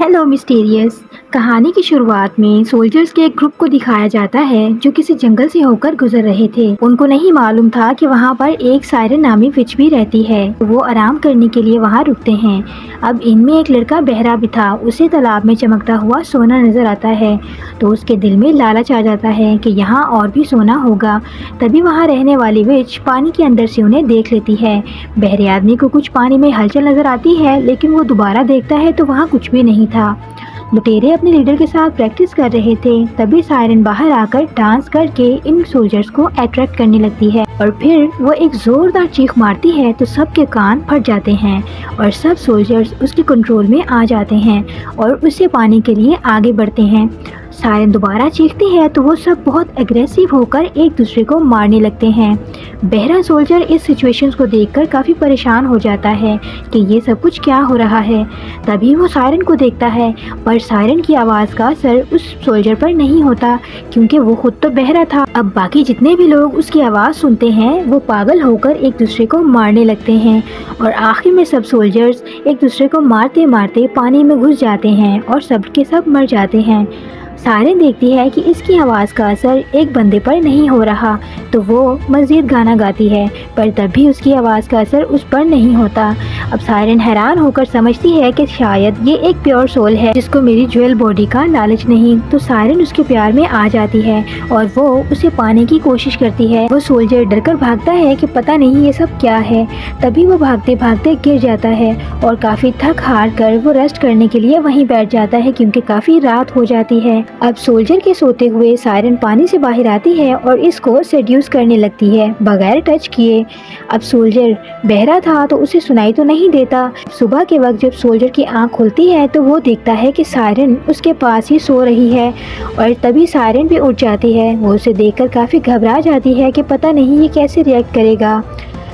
Hello mysterious. कहानी की शुरुआत में सोल्जर्स के एक ग्रुप को दिखाया जाता है जो किसी जंगल से होकर गुजर रहे थे। उनको नहीं मालूम था कि वहाँ पर एक सायरन नामी विच भी रहती है। वो आराम करने के लिए वहाँ रुकते हैं। अब इनमें एक लड़का बहरा भी था। उसे तालाब में चमकता हुआ सोना नजर आता है तो उसके दिल में लालच आ जाता है कि यहाँ और भी सोना होगा। तभी वहाँ रहने वाली विच पानी के अंदर से उन्हें देख लेती है। बहरे आदमी को कुछ पानी में हलचल नजर आती है, लेकिन वो दोबारा देखता है तो वहाँ कुछ भी नहीं था। लुटेरे अपने लीडर के साथ प्रैक्टिस कर रहे थे। तभी सायरन बाहर आकर डांस करके इन सोल्जर्स को अट्रैक्ट करने लगती है और फिर वो एक जोरदार चीख मारती है तो सबके कान फट जाते हैं और सब सोल्जर्स उसके कंट्रोल में आ जाते हैं और उसे पाने के लिए आगे बढ़ते हैं। सायरन दोबारा चीखती है तो वो सब बहुत एग्रेसिव होकर एक दूसरे को मारने लगते हैं। बहरा सोल्जर इस सिचुएशंस को देखकर काफ़ी परेशान हो जाता है कि ये सब कुछ क्या हो रहा है। तभी वो सायरन को देखता है, पर सायरन की आवाज़ का असर उस सोल्जर पर नहीं होता क्योंकि वो खुद तो बहरा था। अब बाकी जितने भी लोग उसकी आवाज़ सुनते हैं वो पागल होकर एक दूसरे को मारने लगते हैं और आखिर में सब सोल्जर्स एक दूसरे को मारते मारते पानी में घुस जाते हैं और सब के सब मर जाते हैं। सायरन देखती है कि इसकी आवाज़ का असर एक बंदे पर नहीं हो रहा तो वो मज़ीद गाना गाती है, पर तब भी उसकी आवाज़ का असर उस पर नहीं होता। अब सायरन हैरान होकर समझती है कि शायद ये एक प्योर सोल है जिसको मेरी ज्वेल बॉडी का लालच नहीं। तो सायरन उसके प्यार में आ जाती है और वो उसे पाने की कोशिश करती है। वो सोल्जर डरकर भागता है कि पता नहीं ये सब क्या है। तभी वो भागते भागते गिर जाता है और काफ़ी थक हार कर वो रेस्ट करने के लिए वहीं बैठ जाता है क्योंकि काफ़ी रात हो जाती है। अब सोल्जर के सोते हुए सायरन पानी से बाहर आती है और इसको सेड्यूस करने लगती है बगैर टच किए। अब सोल्जर बहरा था तो उसे सुनाई तो नहीं देता। सुबह के वक्त जब सोल्जर की आंख खुलती है तो वो देखता है कि सायरन उसके पास ही सो रही है और तभी सायरन भी उठ जाती है। वो उसे देखकर काफ़ी घबरा जाती है कि पता नहीं ये कैसे रिएक्ट करेगा।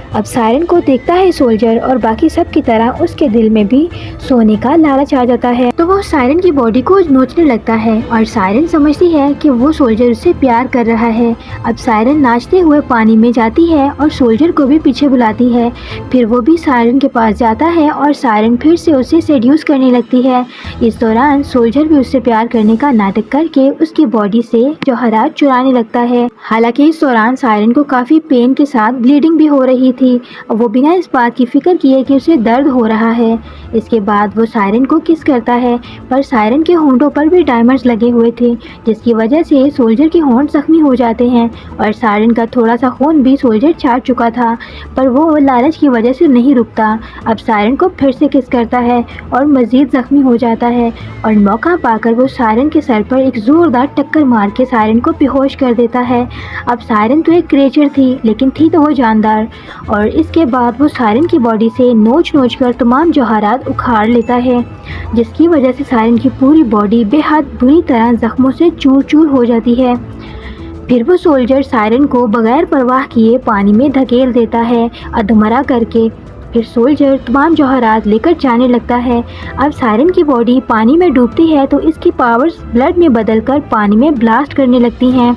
अब सायरन को देखता है सोल्जर और बाकी सब की तरह उसके दिल में भी सोने का लालच आ जाता है तो वो सायरन की बॉडी को नोचने लगता है और सायरन समझती है कि वो सोल्जर उससे प्यार कर रहा है। अब सायरन नाचते हुए पानी में जाती है और सोल्जर को भी पीछे बुलाती है। फिर वो भी सायरन के पास जाता है और सायरन फिर से उसे सेड्यूस करने लगती है। इस दौरान सोल्जर भी उससे प्यार करने का नाटक करके उसकी बॉडी से जौहरात चुराने लगता है। हालांकि इस दौरान सायरन को काफ़ी पेन के साथ ब्लीडिंग भी हो रही थी। वो बिना इस बात की फिक्र किए कि उसे दर्द हो रहा है। इसके बाद वो सायरन को किस करता है, पर सायरन के होंठों पर भी डायमंड्स लगे हुए थे जिसकी वजह से सोल्जर के होंठ जख्मी हो जाते हैं और सायरन का थोड़ा सा खून भी सोल्जर चाट चुका था, पर वो लालच की वजह से नहीं रुकता। अब सायरन को फिर से किस करता है और मजीद जख्मी हो जाता है और मौका पाकर वो सायरन के सर पर एक जोरदार टक्कर मार के सायरन को बेहोश कर देता है। अब सायरन तो एक क्रिएचर थी, लेकिन थी तो वो जानदार, और इसके बाद वो सायरन की बॉडी से नोच नोच कर तमाम जौहरात उखाड़ लेता है जिसकी वजह से सायरन की पूरी बॉडी बेहद बुरी तरह जख्मों से चूर चूर हो जाती है। फिर वो सोल्जर सायरन को बगैर परवाह किए पानी में धकेल देता है अधमरा करके। फिर सोल्जर तमाम जौहरात लेकर जाने लगता है। अब सायरन की बॉडी पानी में डूबती है तो इसकी पावर्स ब्लड में बदलकर पानी में ब्लास्ट करने लगती हैं।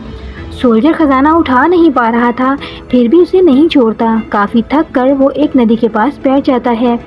सोल्जर खजाना उठा नहीं पा रहा था, फिर भी उसे नहीं छोड़ता। काफ़ी थक कर वो एक नदी के पास बैठ जाता है,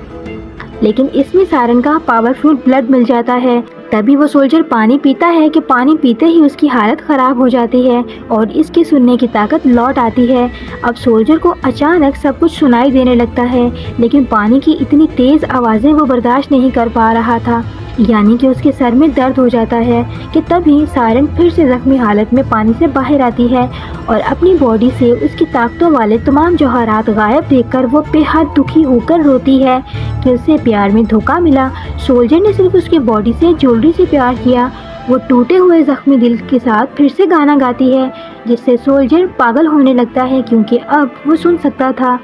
लेकिन इसमें सायरन का पावरफुल ब्लड मिल जाता है। तभी वो सोल्जर पानी पीता है कि पानी पीते ही उसकी हालत ख़राब हो जाती है और इसके सुनने की ताकत लौट आती है। अब सोल्जर को अचानक सब कुछ सुनाई देने लगता है, लेकिन पानी की इतनी तेज़ आवाज़ें वो बर्दाश्त नहीं कर पा रहा था, यानी कि उसके सर में दर्द हो जाता है कि तभी सायरन फिर से जख्मी हालत में पानी से बाहर आती है और अपनी बॉडी से उसकी ताकतों वाले तमाम जौहरात गायब देखकर वो बेहद दुखी होकर रोती है कि उसे प्यार में धोखा मिला। सोल्जर ने सिर्फ उसकी बॉडी से ज्वेलरी से प्यार किया। वो टूटे हुए जख्मी दिल के साथ फिर से गाना गाती है जिससे सोल्जर पागल होने लगता है क्योंकि अब वो सुन सकता था,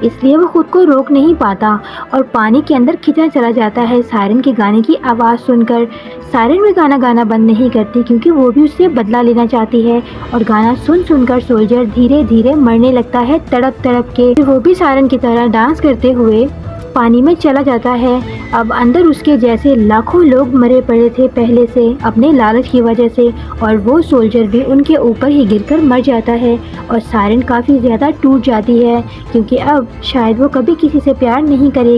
इसलिए वो खुद को रोक नहीं पाता और पानी के अंदर खिंचा चला जाता है सायरन के गाने की आवाज़ सुनकर। सायरन भी गाना गाना बंद नहीं करती क्योंकि वो भी उससे बदला लेना चाहती है और गाना सुन सुनकर सोल्जर धीरे धीरे मरने लगता है तड़प तड़प के। वो भी सायरन की तरह डांस करते हुए पानी में चला जाता है। अब अंदर उसके जैसे लाखों लोग मरे पड़े थे पहले से अपने लालच की वजह से, और वो सोल्जर भी उनके ऊपर ही गिरकर मर जाता है और सायरन काफ़ी ज़्यादा टूट जाती है क्योंकि अब शायद वो कभी किसी से प्यार नहीं करेगी।